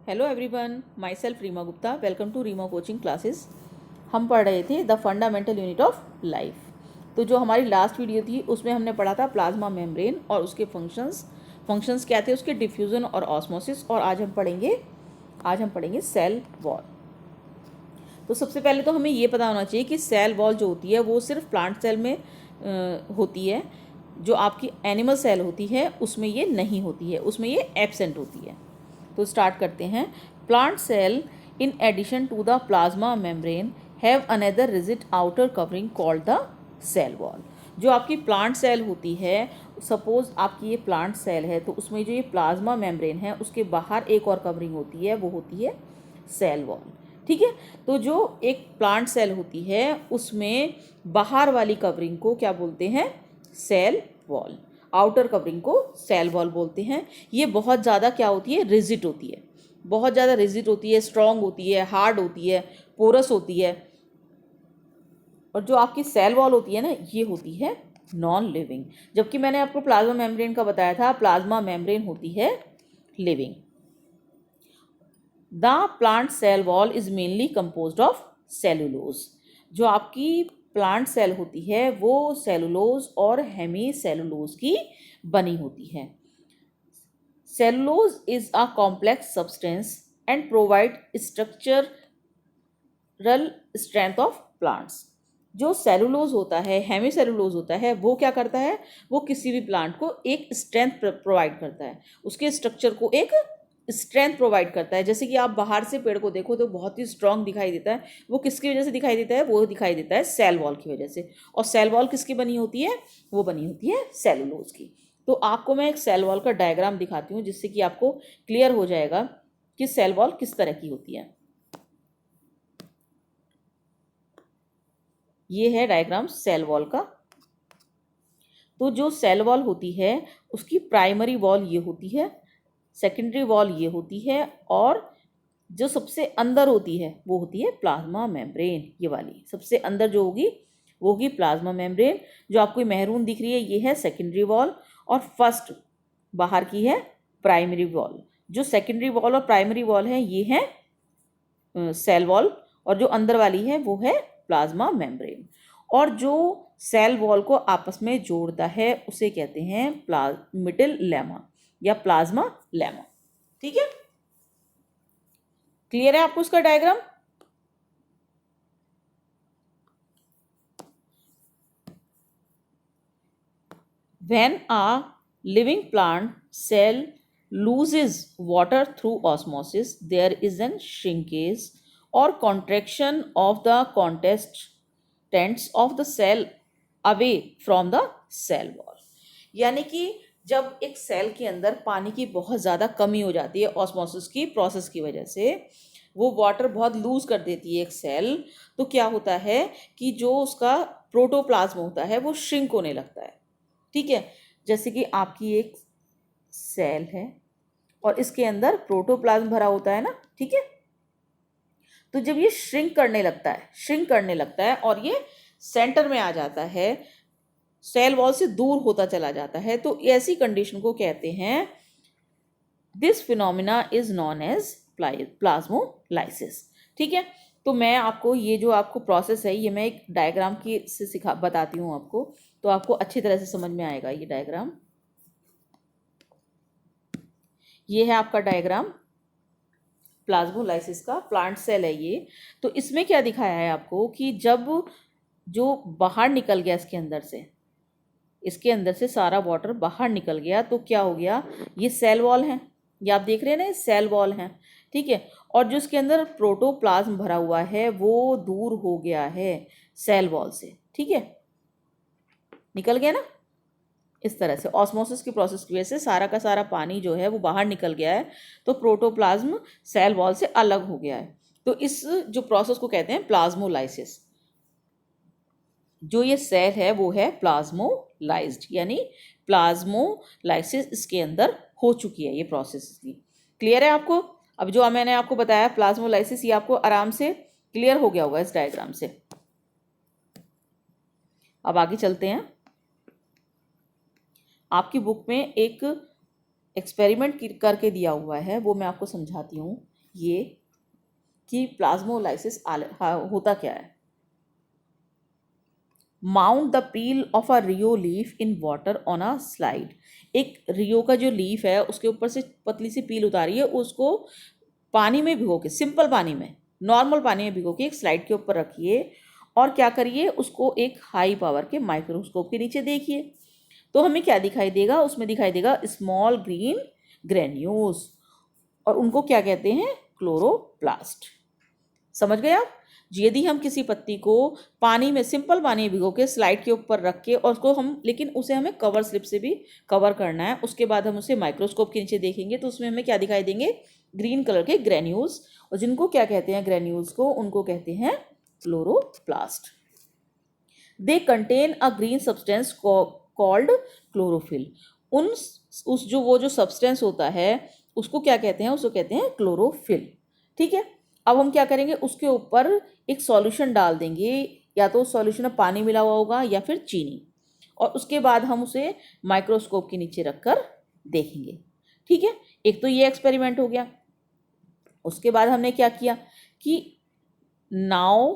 Hello everyone, my self Reema Gupta. Welcome to Reema coaching classes. हम पढ़ रहे थे the fundamental unit of life. तो जो हमारी लास्ट वीडियो थी उसमें हमने पढ़ा था प्लाज्मा मेम्ब्रेन और उसके फंक्शंस क्या थे, उसके डिफ्यूज़न और ऑस्मोसिस। और आज हम पढ़ेंगे सेल वॉल। तो सबसे पहले तो हमें ये पता होना चाहिए कि सेल वॉल जो होती है वो सिर्फ प्लांट सेल में होती है। जो आपकी एनिमल सेल होती है उसमें ये नहीं होती है, उसमें ये एब्सेंट होती है। तो स्टार्ट करते हैं। Plant cell in addition to the plasma membrane have another rigid outer covering called the cell wall. जो आपकी प्लांट सेल होती है, सपोज आपकी ये प्लांट सेल है तो उसमें जो ये प्लाज्मा मेम्ब्रेन है उसके बाहर एक और कवरिंग होती है, वो होती है सेल वॉल। ठीक है। तो जो एक प्लांट सेल होती है उसमें बाहर वाली कवरिंग को क्या बोलते हैं? Cell wall. आउटर कवरिंग को सेल वॉल बोलते हैं। ये बहुत ज़्यादा क्या होती है? रिजिड होती है, बहुत ज़्यादा रिजिड होती है, स्ट्रॉन्ग होती है, हार्ड होती है, पोरस होती है। और जो आपकी सेल वॉल होती है ना, ये होती है नॉन लिविंग। जबकि मैंने आपको प्लाज्मा मेम्ब्रेन का बताया था, प्लाज्मा मेम्ब्रेन होती है living. The plant cell wall is mainly composed of cellulose. जो आपकी प्लांट सेल होती है वो सेलुलोज और हेमी सेलुलोज की बनी होती है। Cellulose is a complex substance and provide structural strength of plants. जो सेलुलोज होता है, हेमी सेलुलोज होता है, वो क्या करता है? वो किसी भी प्लांट को एक स्ट्रेंथ प्रोवाइड करता है, उसके स्ट्रक्चर को एक स्ट्रेंथ प्रोवाइड करता है। जैसे कि आप बाहर से पेड़ को देखो तो बहुत ही स्ट्रांग दिखाई देता है। वो किसकी वजह से दिखाई देता है? वो दिखाई देता है सेल वॉल की वजह से। और सेल वॉल किसकी बनी होती है? वो बनी होती है सेलुलोज की। तो आपको मैं एक सेल वॉल का डायग्राम दिखाती हूँ जिससे कि आपको क्लियर हो जाएगा कि सेल वॉल किस तरह की होती है। ये है डायग्राम सेल वॉल का। तो जो सेल वॉल होती है उसकी प्राइमरी वॉल ये होती है, सेकेंडरी वॉल ये होती है, और जो सबसे अंदर होती है वो होती है प्लाज्मा मेम्ब्रेन। ये वाली सबसे अंदर जो होगी वो होगी प्लाज्मा मेम्ब्रेन। जो आपको मेहरून दिख रही है ये है सेकेंडरी वॉल, और फर्स्ट बाहर की है प्राइमरी वॉल। जो सेकेंडरी वॉल और प्राइमरी वॉल है ये है सेल वॉल, और जो अंदर वाली है वो है प्लाज्मा मेम्ब्रेन। और जो सेल वॉल को आपस में जोड़ता है उसे कहते हैं मिडिल लेमा या प्लाज्मा लेमा। ठीक है, क्लियर है आपको उसका diagram? When a living plant cell loses water through osmosis, there is an shrinkage or contraction of the contents of the cell away from the cell wall। यानी कि जब एक सेल के अंदर पानी की बहुत ज़्यादा कमी हो जाती है ऑस्मोसिस की प्रोसेस की वजह से, वो वाटर बहुत लूज कर देती है एक सेल, तो क्या होता है कि जो उसका प्रोटोप्लाज्म होता है वो श्रिंक होने लगता है। ठीक है, जैसे कि आपकी एक सेल है और इसके अंदर प्रोटोप्लाज्म भरा होता है ना। ठीक है, तो जब ये श्रिंक करने लगता है और ये सेंटर में आ जाता है, सेल वॉल से दूर होता चला जाता है, तो ऐसी कंडीशन को कहते हैं, this phenomena is known as plasmolysis. ठीक है, तो मैं आपको ये जो आपको प्रोसेस है ये मैं एक डायग्राम की से बताती हूँ आपको, तो आपको अच्छी तरह से समझ में आएगा ये डायग्राम। ये है आपका डायग्राम प्लाज्मोलाइसिस का, प्लांट सेल है ये। तो इसमें क्या दिखाया है आपको कि जब जो बाहर निकल गया इसके अंदर से सारा वाटर बाहर निकल गया, तो क्या हो गया? ये सेल वॉल है, ये आप देख रहे हैं ना, ये सेल वॉल है। ठीक है, और जो इसके अंदर प्रोटोप्लाज्म भरा हुआ है वो दूर हो गया है सेल वॉल से। ठीक है, निकल गया ना। इस तरह से ऑस्मोसिस की प्रोसेस की वजह से सारा का सारा पानी जो है वो बाहर निकल गया है, तो प्रोटोप्लाज्म सेल वॉल से अलग हो गया है। तो इस जो प्रोसेस को कहते हैं प्लाज्मोलाइसिस। जो ये सेल है वो है प्लाज्मोलाइज्ड, यानी प्लाज्मोलाइसिस इसके अंदर हो चुकी है ये प्रोसेस इसकी। क्लियर है आपको? अब जो मैंने आपको बताया प्लाज्मोलाइसिस, ये आपको आराम से क्लियर हो गया होगा इस डायग्राम से। अब आगे चलते हैं। आपकी बुक में एक एक्सपेरिमेंट करके दिया हुआ है, वो मैं आपको समझाती हूँ ये कि प्लाज्मोलाइसिस होता क्या है। Mount the peel of a rhoeo leaf in water on a slide. एक रियो का जो लीफ है उसके ऊपर से पतली सी पील उतारिए, उसको पानी में भिगो के, सिंपल पानी में, नॉर्मल पानी में भिगो के एक स्लाइड के ऊपर रखिए और क्या करिए, उसको एक हाई पावर के माइक्रोस्कोप के नीचे देखिए। तो हमें क्या दिखाई देगा, उसमें दिखाई देगा स्मॉल ग्रीन ग्रेन्यूल्स, और उनको क्या कहते हैं, क्लोरोप्लास्ट। समझ गए आप। यदि हम किसी पत्ती को पानी में, सिंपल पानी में भिगो के स्लाइड के ऊपर रख के, और उसको हम, लेकिन उसे हमें कवर स्लिप से भी कवर करना है, उसके बाद हम उसे माइक्रोस्कोप के नीचे देखेंगे तो उसमें हमें क्या दिखाई देंगे, ग्रीन कलर के ग्रेन्यूल्स। और जिनको क्या कहते हैं, ग्रेन्यूल्स को, उनको कहते हैं chloroplast. They contain a green substance called chlorophyll. उस जो सब्सटेंस होता है उसको क्या कहते हैं, उसको कहते हैं क्लोरोफिल। ठीक है। अब हम क्या करेंगे, उसके ऊपर एक सॉल्यूशन डाल देंगे, या तो सॉल्यूशन में पानी मिला हुआ होगा या फिर चीनी, और उसके बाद हम उसे माइक्रोस्कोप के नीचे रखकर देखेंगे। ठीक है। एक तो ये एक्सपेरिमेंट हो गया। उसके बाद हमने क्या किया कि now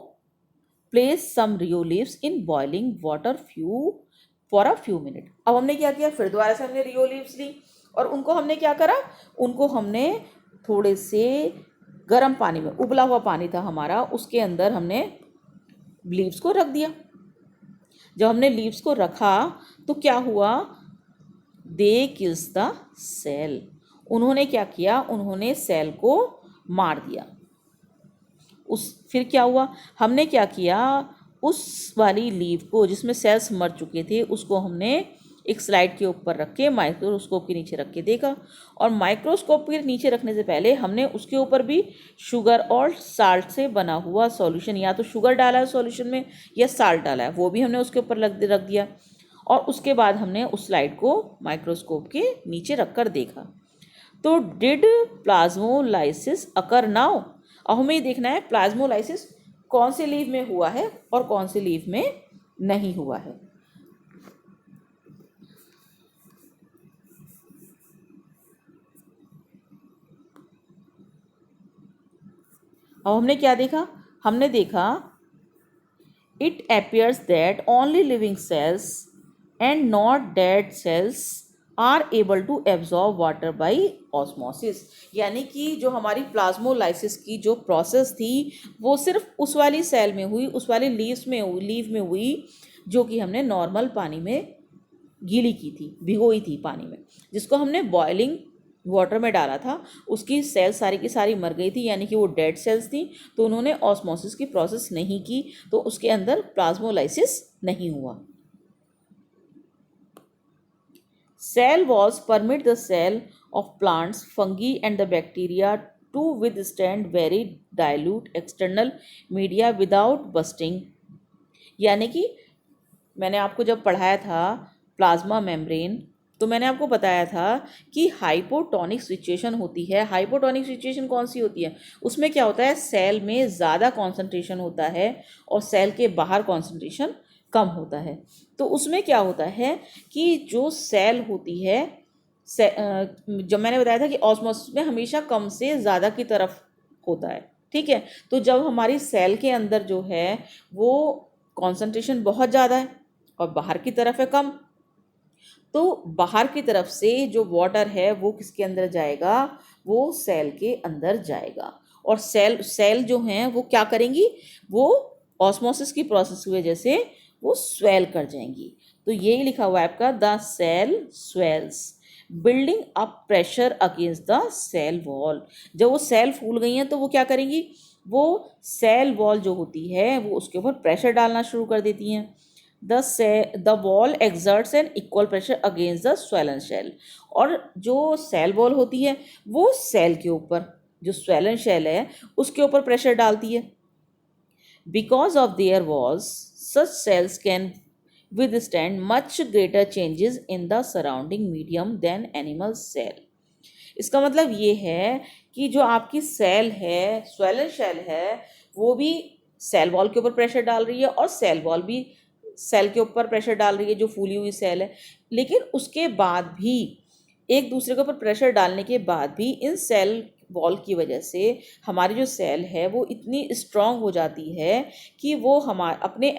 place some rhoeo leaves in boiling water for a few minute. अब हमने क्या किया, फिर दोबारा से हमने रियो लीव्स ली और उनको हमने क्या करा, उनको हमने थोड़े से गर्म पानी में, उबला हुआ पानी था हमारा, उसके अंदर हमने लीव्स को रख दिया। जब हमने लीव्स को रखा तो क्या हुआ, दे किल्स द सेल। उन्होंने क्या किया, उन्होंने सेल को मार दिया। फिर क्या हुआ, हमने क्या किया, उस वाली लीव को जिसमें सेल्स मर चुके थे उसको हमने एक स्लाइड के ऊपर रख के माइक्रोस्कोप के नीचे रख के देखा। और माइक्रोस्कोप के नीचे रखने से पहले हमने उसके ऊपर भी शुगर और साल्ट से बना हुआ सॉल्यूशन, या तो शुगर डाला है सॉल्यूशन में या साल्ट डाला है, वो भी हमने उसके ऊपर रख दिया। और उसके बाद हमने उस स्लाइड को माइक्रोस्कोप के नीचे रख कर देखा। तो डिड प्लाज्मोलाइसिस अकर नाउ। अब हमें देखना है प्लाज्मोलाइसिस कौन से लीव में हुआ है और कौन से लीव में नहीं हुआ है। अब हमने क्या देखा, हमने देखा it appears that only living cells and not dead cells are able to absorb water by osmosis। यानी कि जो हमारी प्लाज्मोलाइसिस की जो प्रोसेस थी वो सिर्फ उस वाली सेल में हुई, उस वाली लीव में हुई जो कि हमने नॉर्मल पानी में गीली की थी, भिगोई थी पानी में, जिसको हमने बॉइलिंग वाटर में डाला था। उसकी सेल सारी की सारी मर गई थी, यानी कि वो डेड सेल्स थी, तो उन्होंने ऑस्मोसिस की प्रोसेस नहीं की, तो उसके अंदर प्लाज्मोलाइसिस नहीं हुआ। Cell walls permit the cell of plants, fungi and the bacteria to withstand very dilute external media without bursting. यानी कि मैंने आपको जब पढ़ाया था प्लाज्मा मेम्ब्रेन, तो मैंने आपको बताया था कि हाइपोटोनिक सिचुएशन होती है। हाइपोटोनिक सिचुएशन कौन सी होती है, उसमें क्या होता है, सेल में ज़्यादा कॉन्सेंट्रेशन होता है और सेल के बाहर कॉन्सेंट्रेशन कम होता है। तो उसमें क्या होता है कि जो सेल होती है, जब मैंने बताया था कि ऑस्मोसिस में हमेशा कम से ज़्यादा की तरफ होता है। ठीक है। तो जब हमारी सेल के अंदर जो है वो कॉन्सेंट्रेशन बहुत ज़्यादा है और बाहर की तरफ है कम, तो बाहर की तरफ से जो वाटर है वो किसके अंदर जाएगा, वो सेल के अंदर जाएगा। और सेल जो हैं वो क्या करेंगी, वो ऑस्मोसिस की प्रोसेस की वजह से वो स्वेल कर जाएंगी। तो यही लिखा हुआ है आपका, the cell swells building up pressure against the cell wall. जब वो सेल फूल गई हैं तो वो क्या करेंगी, वो सेल वॉल जो होती है वो उसके ऊपर प्रेशर डालना शुरू कर देती हैं। The wall exerts an equal pressure against the swollen cell. और जो सेल वॉल होती है वो सेल के ऊपर, जो स्वेलन शेल है उसके ऊपर प्रेशर डालती है। Because of their walls such cells can withstand much greater changes in the surrounding medium than animal cell। इसका मतलब ये है कि जो आपकी सेल है, स्वेलन शेल है, वो भी सेल वॉल के ऊपर प्रेशर डाल रही है और सेल वॉल भी सेल के ऊपर प्रेशर डाल रही है, जो फूली हुई सेल है। लेकिन उसके बाद भी, एक दूसरे के ऊपर प्रेशर डालने के बाद भी इन सेल वॉल की वजह से हमारी जो सेल है वो इतनी स्ट्रांग हो जाती है कि वो अपने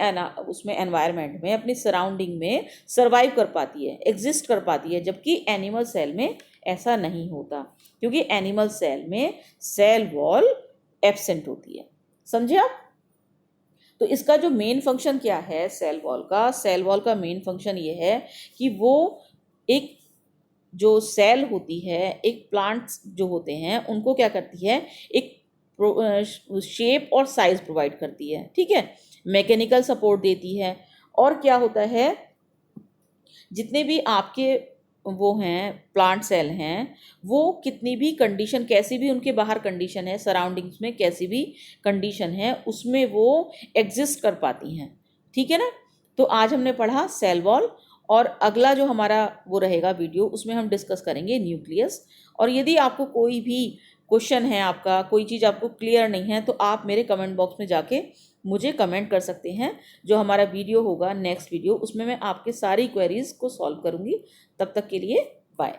उसमें एनवायरनमेंट में, अपनी सराउंडिंग में सर्वाइव कर पाती है, एग्जिस्ट कर पाती है, जबकि एनिमल सेल में ऐसा नहीं होता, क्योंकि एनिमल सेल में सेल वॉल एब्सेंट होती है। समझे आप? तो इसका जो मेन फंक्शन क्या है सेल वॉल का मेन फंक्शन ये है कि वो एक जो सेल होती है, एक प्लांट्स जो होते हैं उनको क्या करती है, एक शेप और साइज प्रोवाइड करती है, ठीक है, मैकेनिकल सपोर्ट देती है। और क्या होता है, जितने भी आपके वो हैं प्लांट सेल हैं, वो कितनी भी कंडीशन, कैसी भी उनके बाहर कंडीशन है, सराउंडिंग्स में कैसी भी कंडीशन है, उसमें वो एग्जिस्ट कर पाती हैं, ठीक है ना। तो आज हमने पढ़ा सेल वॉल, और अगला जो हमारा वो रहेगा वीडियो, उसमें हम डिस्कस करेंगे न्यूक्लियस। और यदि आपको कोई भी क्वेश्चन है, आपका कोई चीज़ आपको क्लियर नहीं है, तो आप मेरे कमेंट बॉक्स में जाके मुझे कमेंट कर सकते हैं। जो हमारा वीडियो होगा नेक्स्ट वीडियो, उसमें मैं आपके सारी क्वेरीज को सॉल्व करूँगी। तब तक के लिए बाय।